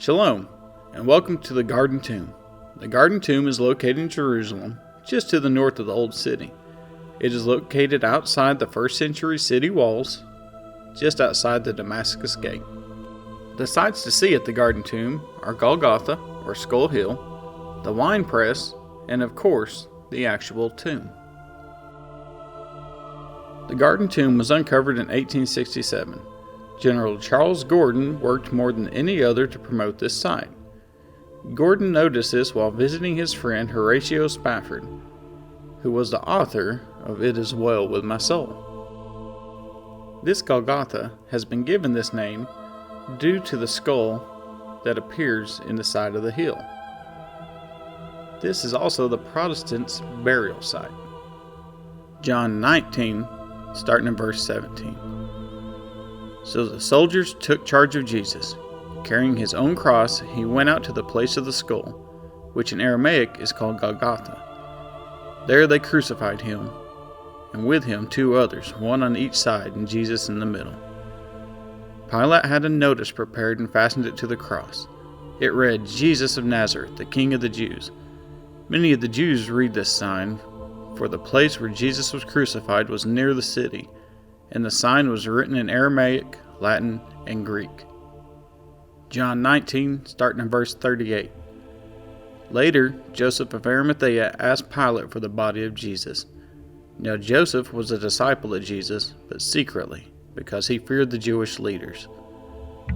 Shalom, and welcome to the Garden Tomb. The Garden Tomb is located in Jerusalem, just to the north of the Old City. It is located outside the first century city walls, just outside the Damascus Gate. The sights to see at the Garden Tomb are Golgotha, or Skull Hill, the wine press, and of course, the actual tomb. The Garden Tomb was uncovered in 1867. General Charles Gordon worked more than any other to promote this site. Gordon noticed this while visiting his friend Horatio Spafford, who was the author of It Is Well With My Soul. This Golgotha has been given this name due to the skull that appears in the side of the hill. This is also the Protestants' burial site. John 19, starting in verse 17. So the soldiers took charge of Jesus. Carrying his own cross, he went out to the place of the skull, which in Aramaic is called Golgotha. There they crucified him, and with him two others, one on each side and Jesus in the middle. Pilate had a notice prepared and fastened it to the cross. It read, "Jesus of Nazareth, the King of the Jews." Many of the Jews read this sign, for the place where Jesus was crucified was near the city, and the sign was written in Aramaic, Latin, and Greek. John 19, starting in verse 38. Later, Joseph of Arimathea asked Pilate for the body of Jesus. Now Joseph was a disciple of Jesus, but secretly, because he feared the Jewish leaders.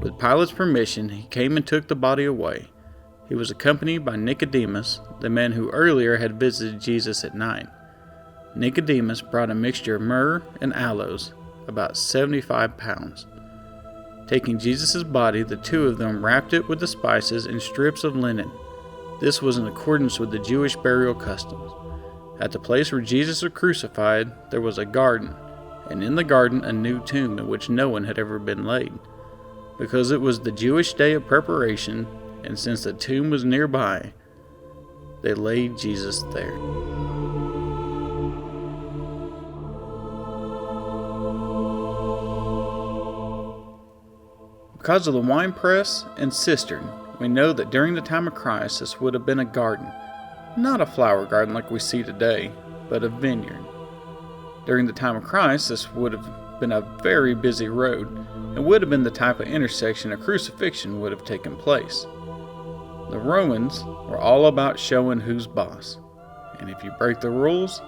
With Pilate's permission, he came and took the body away. He was accompanied by Nicodemus, the man who earlier had visited Jesus at night. Nicodemus brought a mixture of myrrh and aloes, about 75 pounds. Taking Jesus' body, the two of them wrapped it with the spices in strips of linen. This was in accordance with the Jewish burial customs. At the place where Jesus was crucified, there was a garden, and in the garden a new tomb in which no one had ever been laid. Because it was the Jewish day of preparation, and since the tomb was nearby, they laid Jesus there. Because of the wine press and cistern, we know that during the time of Christ this would have been a garden, not a flower garden like we see today, but a vineyard. During the time of Christ this would have been a very busy road and would have been the type of intersection a crucifixion would have taken place. The Romans were all about showing who's boss, and if you break the rules,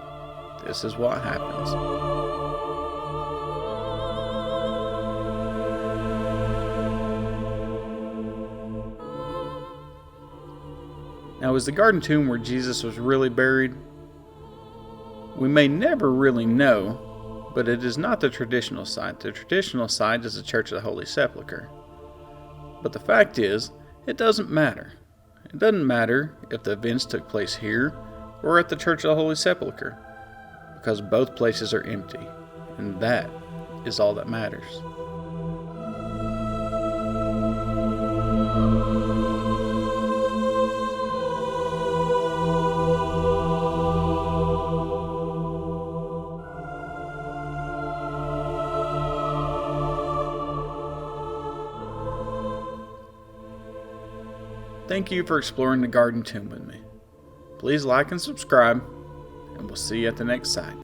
this is what happens. Now, is the Garden Tomb where Jesus was really buried? We may never really know, but it is not the traditional site. The traditional site is the Church of the Holy Sepulchre. But the fact is, it doesn't matter. It doesn't matter if the events took place here or at the Church of the Holy Sepulchre, because both places are empty, and that is all that matters. Thank you for exploring the Garden Tomb with me. Please like and subscribe, and we'll see you at the next site.